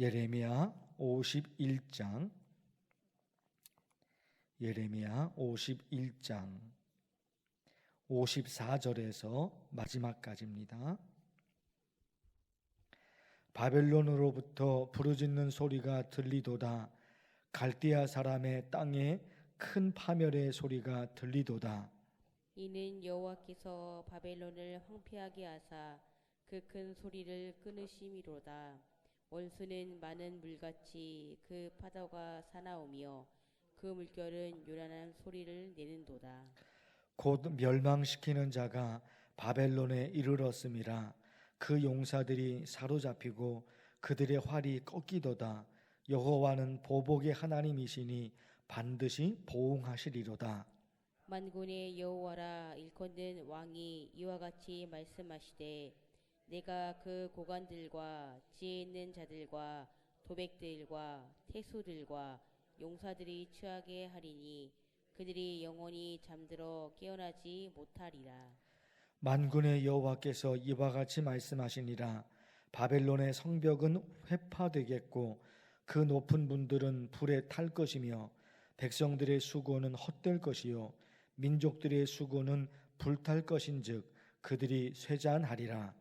예레미야 51장 54절에서 마지막까지입니다. 바벨론으로부터 부르짖는 소리가 들리도다. 갈대아 사람의 땅에 큰 파멸의 소리가 들리도다. 이는 여호와께서 바벨론을 황폐하게 하사 그 큰 소리를 끊으심이로다. 원수는 많은 물같이 그 파도가 사나우며 그 물결은 요란한 소리를 내는도다. 곧 멸망시키는 자가 바벨론에 이르렀음이라. 그 용사들이 사로잡히고 그들의 활이 꺾이도다. 여호와는 보복의 하나님이시니 반드시 보응하시리로다. 만군의 여호와라, 일컫는 왕이 이와 같이 말씀하시되, 내가 그 고관들과 지혜 있는 자들과 도백들과 태수들과 용사들이 취하게 하리니 그들이 영원히 잠들어 깨어나지 못하리라. 만군의 여호와께서 이와 같이 말씀하시니라. 바벨론의 성벽은 회파되겠고 그 높은 분들은 불에 탈 것이며 백성들의 수고는 헛될 것이요 민족들의 수고는 불탈 것인즉 그들이 쇠잔하리라.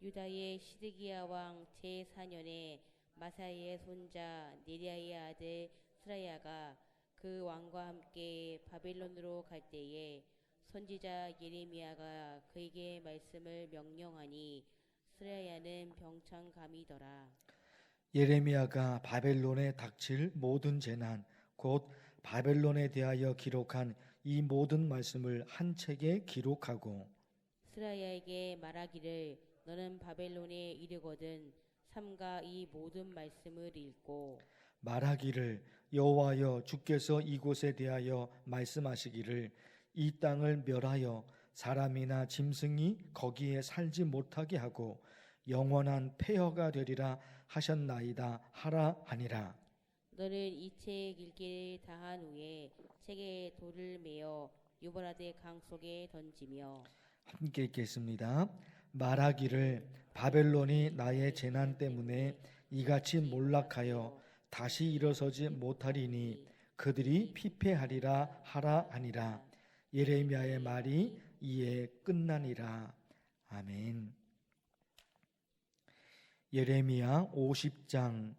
유다의 시드기야 왕 제4년에 마사의 손자 네리야의 아들 스라야가 그 왕과 함께 바벨론으로 갈 때에 선지자 예레미야가 그에게 말씀을 명령하니 스라야는 병창감이더라. 예레미야가 바벨론에 닥칠 모든 재난 곧 바벨론에 대하여 기록한 이 모든 말씀을 한 책에 기록하고 스라야에게 말하기를, 너는 바벨론에 이르거든 삼가 이 모든 말씀을 읽고 말하기를, 여호와여 주께서 이곳에 대하여 말씀하시기를, 이 땅을 멸하여 사람이나 짐승이 거기에 살지 못하게 하고 영원한 폐허가 되리라 하셨나이다 하라 하니라. 너는 이 책 읽기를 다한 후에 책에 돌을 메어 유브라데 강 속에 던지며 함께 읽겠습니다. 말하기를, 바벨론이 나의 재난 때문에 이같이 몰락하여 다시 일어서지 못하리니 그들이 피폐하리라 하라 하니라. 예레미야의 말이 이에 끝나니라. 아멘. 예레미야 50장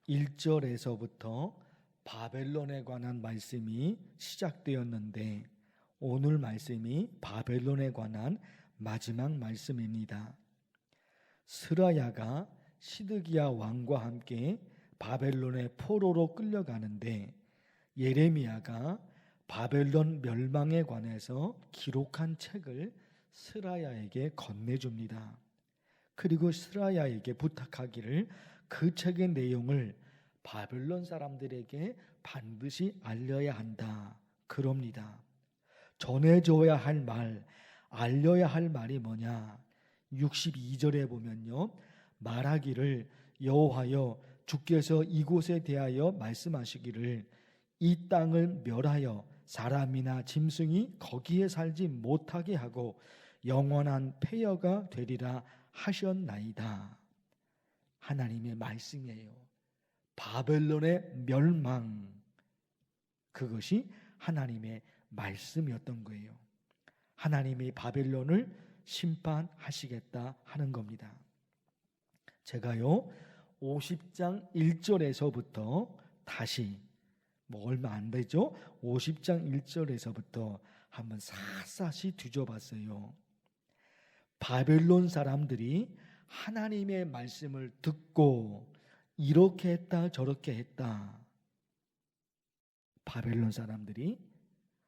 1절에서부터 바벨론에 관한 말씀이 시작되었는데 오늘 말씀이 바벨론에 관한 마지막 말씀입니다. 스라야가 시드기야 왕과 함께 바벨론의 포로로 끌려가는데 예레미야가 바벨론 멸망에 관해서 기록한 책을 스라야에게 건네줍니다. 그리고 스라야에게 부탁하기를 그 책의 내용을 바벨론 사람들에게 반드시 알려야 한다. 그럽니다. 전해줘야 할 말, 알려야 할 말이 뭐냐? 62절에 보면요. 말하기를, 여호와여 주께서 이곳에 대하여 말씀하시기를, 이 땅을 멸하여 사람이나 짐승이 거기에 살지 못하게 하고 영원한 폐허가 되리라 하셨나이다. 하나님의 말씀이에요. 바벨론의 멸망, 그것이 하나님의 말씀이었던 거예요. 하나님이 바벨론을 심판하시겠다 하는 겁니다. 제가요 50장 1절에서부터 다시 얼마 안 되죠? 50장 1절에서부터 한번 샅샅이 뒤져봤어요. 바벨론 사람들이 하나님의 말씀을 듣고 이렇게 했다 저렇게 했다. 바벨론 사람들이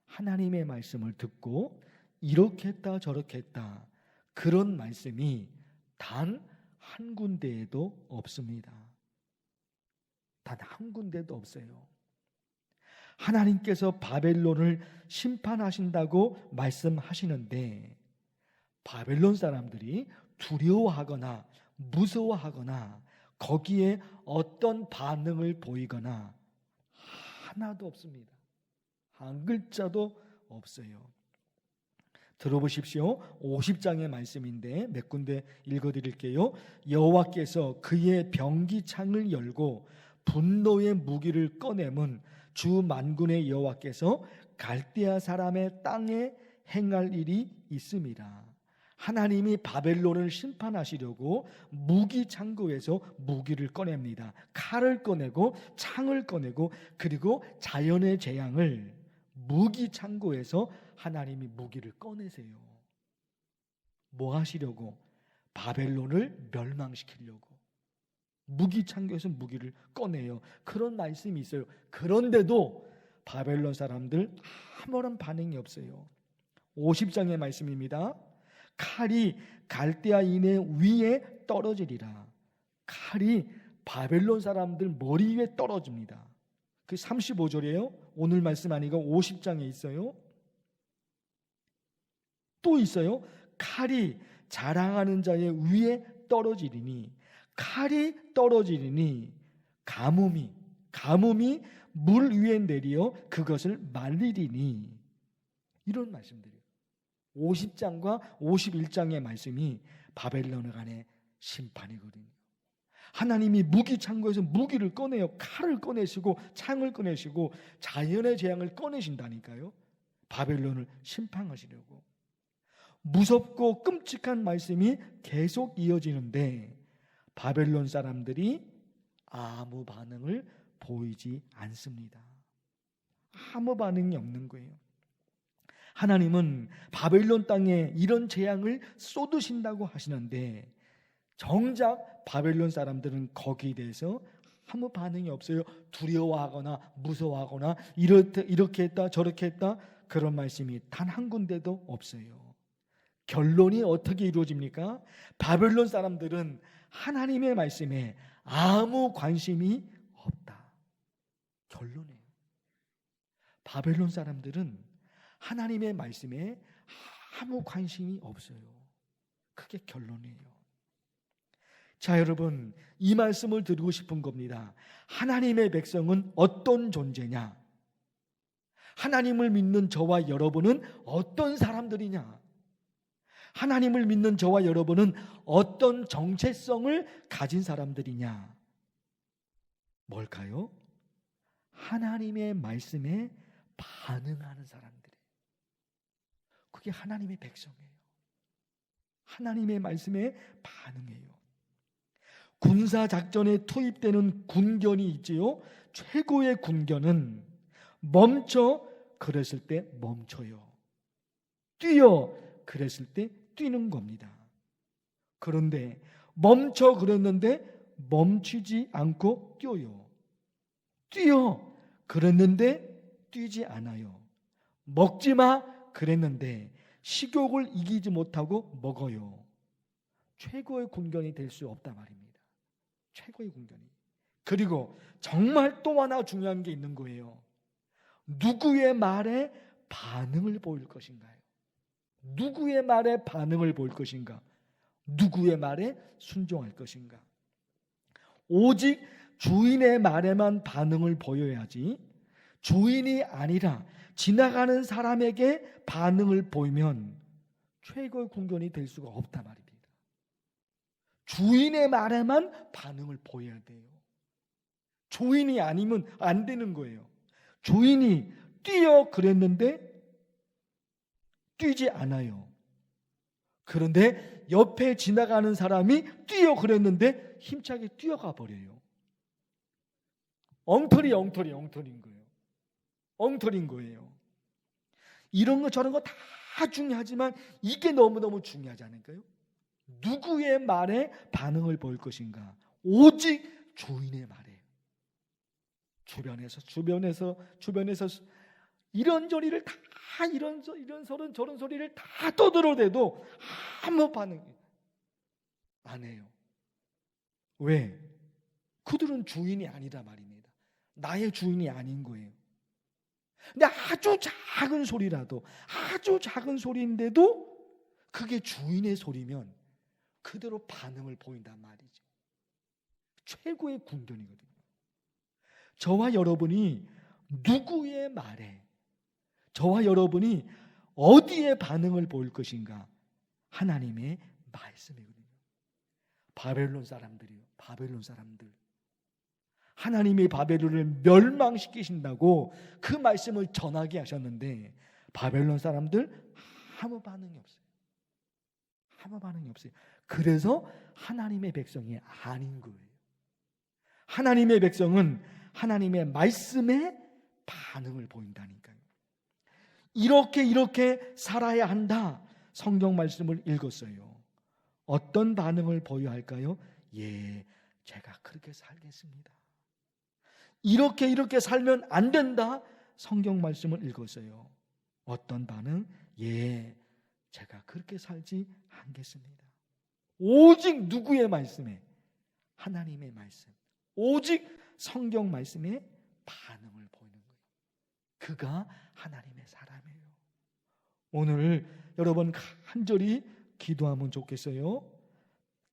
하나님의 말씀을 듣고 이렇게 했다 저렇게 했다. 그런 말씀이 단 한 군데에도 없습니다. 단 한 군데도 없어요. 하나님께서 바벨론을 심판하신다고 말씀하시는데 바벨론 사람들이 두려워하거나 무서워하거나 거기에 어떤 반응을 보이거나 하나도 없습니다. 한 글자도 없어요. 들어보십시오. 50장의 말씀인데 몇 군데 읽어드릴게요. 여호와께서 그의 병기창을 열고 분노의 무기를 꺼내문 주 만군의 여호와께서 갈대아 사람의 땅에 행할 일이 있습니다. 하나님이 바벨론을 심판하시려고 무기 창고에서 무기를 꺼냅니다. 칼을 꺼내고 창을 꺼내고 그리고 자연의 재앙을 무기 창고에서 하나님이 무기를 꺼내세요. 뭐 하시려고? 바벨론을 멸망시키려고 무기 창고에서 무기를 꺼내요. 그런 말씀이 있어요. 그런데도 바벨론 사람들 아무런 반응이 없어요. 50장의 말씀입니다. 칼이 갈대아인의 위에 떨어지리라. 칼이 바벨론 사람들 머리 위에 떨어집니다. 그 35절이에요. 오늘 말씀 아니고 50장에 있어요. 또 있어요. 칼이 자랑하는 자의 위에 떨어지리니, 칼이 떨어지리니 가뭄이 물 위에 내리어 그것을 말리리니. 이런 말씀들이에요. 50장과 51장의 말씀이 바벨론에 관한 심판이거든요. 하나님이 무기 창고에서 무기를 꺼내요. 칼을 꺼내시고 창을 꺼내시고 자연의 재앙을 꺼내신다니까요. 바벨론을 심판하시려고. 무섭고 끔찍한 말씀이 계속 이어지는데 바벨론 사람들이 아무 반응을 보이지 않습니다. 아무 반응이 없는 거예요. 하나님은 바벨론 땅에 이런 재앙을 쏟으신다고 하시는데 정작 바벨론 사람들은 거기에 대해서 아무 반응이 없어요. 두려워하거나 무서워하거나 이렇게 했다 저렇게 했다 그런 말씀이 단 한 군데도 없어요. 결론이 어떻게 이루어집니까? 바벨론 사람들은 하나님의 말씀에 아무 관심이 없다. 결론이에요. 바벨론 사람들은 하나님의 말씀에 아무 관심이 없어요. 그게 결론이에요. 자, 여러분, 이 말씀을 드리고 싶은 겁니다. 하나님의 백성은 어떤 존재냐? 하나님을 믿는 저와 여러분은 어떤 사람들이냐? 하나님을 믿는 저와 여러분은 어떤 정체성을 가진 사람들이냐? 뭘까요? 하나님의 말씀에 반응하는 사람들이에요. 그게 하나님의 백성이에요. 하나님의 말씀에 반응해요. 군사작전에 투입되는 군견이 있지요. 최고의 군견은 멈춰 그랬을 때 멈춰요. 뛰어 그랬을 때 뛰는 겁니다. 그런데 멈춰 그랬는데 멈추지 않고 뛰어요. 뛰어 그랬는데 뛰지 않아요. 먹지 마 그랬는데 식욕을 이기지 못하고 먹어요. 최고의 군견이 될 수 없단 말입니다. 최고의 군견이. 그리고 정말 또 하나 중요한 게 있는 거예요. 누구의 말에 반응을 보일 것인가요? 누구의 말에 반응을 보일 것인가? 누구의 말에 순종할 것인가? 오직 주인의 말에만 반응을 보여야지 주인이 아니라 지나가는 사람에게 반응을 보이면 최고의 군견이 될 수가 없단 말입니다. 주인의 말에만 반응을 보여야 돼요. 주인이 아니면 안 되는 거예요. 주인이 뛰어 그랬는데 뛰지 않아요. 그런데 옆에 지나가는 사람이 뛰어 그랬는데 힘차게 뛰어가 버려요. 엉터리인 거예요. 엉터리인 거예요. 이런 거 저런 거 다 중요하지만 이게 너무너무 중요하지 않을까요? 누구의 말에 반응을 보일 것인가? 오직 주인의 말에. 주변에서 이런저리를 다 이런 소리 저런 소리를 다 떠들어대도 아무 반응 안 해요. 왜? 그들은 주인이 아니다 말입니다. 나의 주인이 아닌 거예요. 근데 아주 작은 소리라도 아주 작은 소리인데도 그게 주인의 소리면 그대로 반응을 보인단 말이죠. 최고의 군견이거든요. 저와 여러분이 누구의 말에, 저와 여러분이 어디에 반응을 보일 것인가? 하나님의 말씀이거든요. 바벨론 사람들이요. 바벨론 사람들. 하나님이 바벨론을 멸망시키신다고 그 말씀을 전하게 하셨는데 바벨론 사람들 아무 반응이 없어요. 아무 반응이 없어요. 그래서 하나님의 백성이 아닌 거예요. 하나님의 백성은 하나님의 말씀에 반응을 보인다니까요. 이렇게 살아야 한다. 성경 말씀을 읽었어요. 어떤 반응을 보여야 할까요? 예, 제가 그렇게 살겠습니다. 이렇게 살면 안 된다. 성경 말씀을 읽었어요. 어떤 반응? 예, 제가 그렇게 살지 않겠습니다. 오직 누구의 말씀에? 하나님의 말씀. 오직 성경 말씀에 반응을 보이는 거예요. 그가 하나님의 사람이에요. 오늘 여러분 간절히 기도하면 좋겠어요.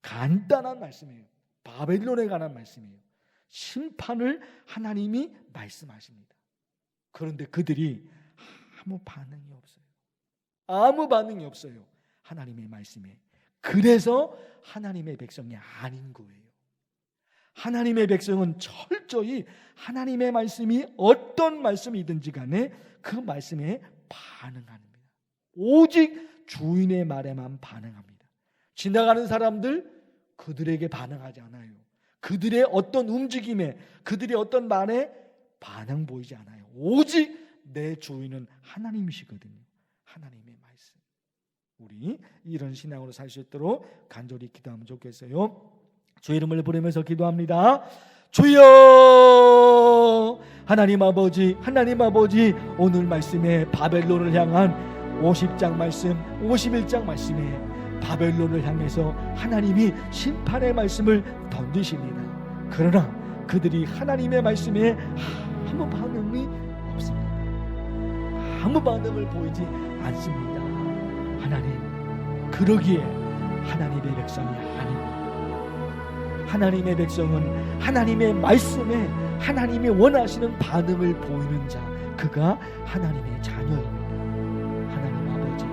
간단한 말씀이에요. 바벨론에 관한 말씀이에요. 심판을 하나님이 말씀하십니다. 그런데 그들이 아무 반응이 없어요. 아무 반응이 없어요. 하나님의 말씀에. 그래서 하나님의 백성이 아닌 거예요. 하나님의 백성은 철저히 하나님의 말씀이 어떤 말씀이든지 간에 그 말씀에 반응합니다. 오직 주인의 말에만 반응합니다. 지나가는 사람들 그들에게 반응하지 않아요. 그들의 어떤 움직임에, 그들의 어떤 말에 반응 보이지 않아요. 오직 내 주인은 하나님이시거든요. 하나님의 말씀. 우리 이런 신앙으로 살 수 있도록 간절히 기도하면 좋겠어요. 주 이름을 부르면서 기도합니다. 주여, 하나님 아버지, 오늘 말씀에 바벨론을 향한 50장 말씀, 51장 말씀에 바벨론을 향해서 하나님이 심판의 말씀을 던지십니다. 그러나 그들이 하나님의 말씀에 아무 반응이 없습니다. 아무 반응을 보이지 않습니다. 하나님, 그러기에 하나님의 백성이 아닙니다. 하나님의 백성은 하나님의 말씀에 하나님이 원하시는 반응을 보이는 자, 그가 하나님의 자녀입니다. 하나님 아버지,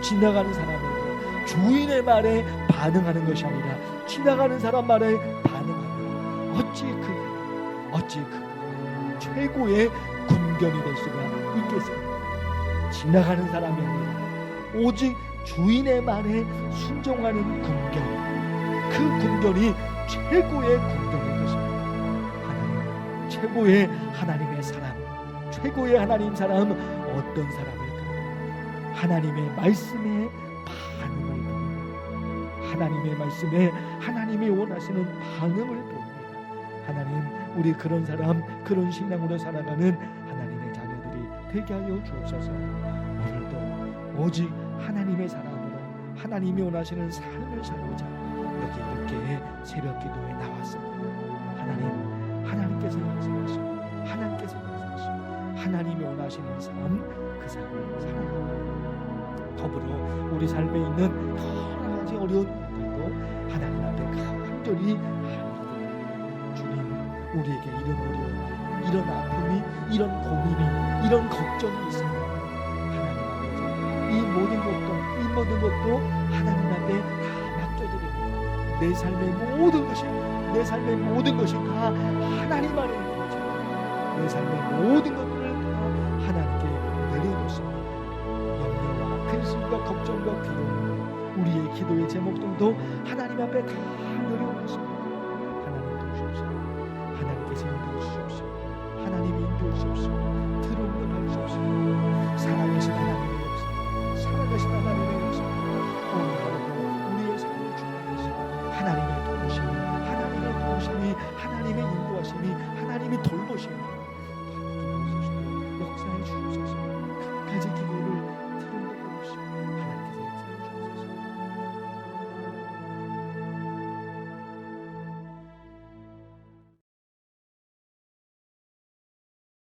지나가는 사람에게 주인의 말에 반응하는 것이 아니라 지나가는 사람 말에 반응하는, 어찌 그 최고의 군견이 될 수가 있겠습니까? 지나가는 사람이 아니라 오직 주인의 말에 순종하는 군견, 그 군견이 최고의 군견일 것입니다. 하나님, 최고의 하나님의 사람, 최고의 하나님 사람 어떤 사람일까요? 하나님의 말씀에 반응을 보입니다. 하나님의 말씀에 하나님이 원하시는 반응을 보입니다. 하나님, 우리 그런 사람, 그런 신앙으로 살아가는 하나님의 자녀들이 되게 하여 주옵소서. 오늘도 오직 하나님의 사람으로 하나님이 원하시는 삶을 살고자 여기 이렇게 새벽 기도에 나왔습니다. 하나님께서 말씀하시고 하나님이 원하시는 삶, 그 삶을 살아갑니다. 더불어 우리 삶에 있는 여러 가지 어려운 일들도 하나님 앞에 간절히 주님, 우리에게 이런 어려움, 이런 아픔이, 이런 고민이, 이런 걱정이 있습니다. 하나님 아버지, 이 모든 것도 하나님 앞에 다 맡겨드립니다. 내 삶의 모든 것이 다 하나님 안에 있는 거죠. 내 삶의 모든 것들을 다 하나님께 내려놓습니다. 염려와 근심과 걱정과 괴로움, 우리의 기도의 제목 등도 하나님 앞에 다 내려놓습니다.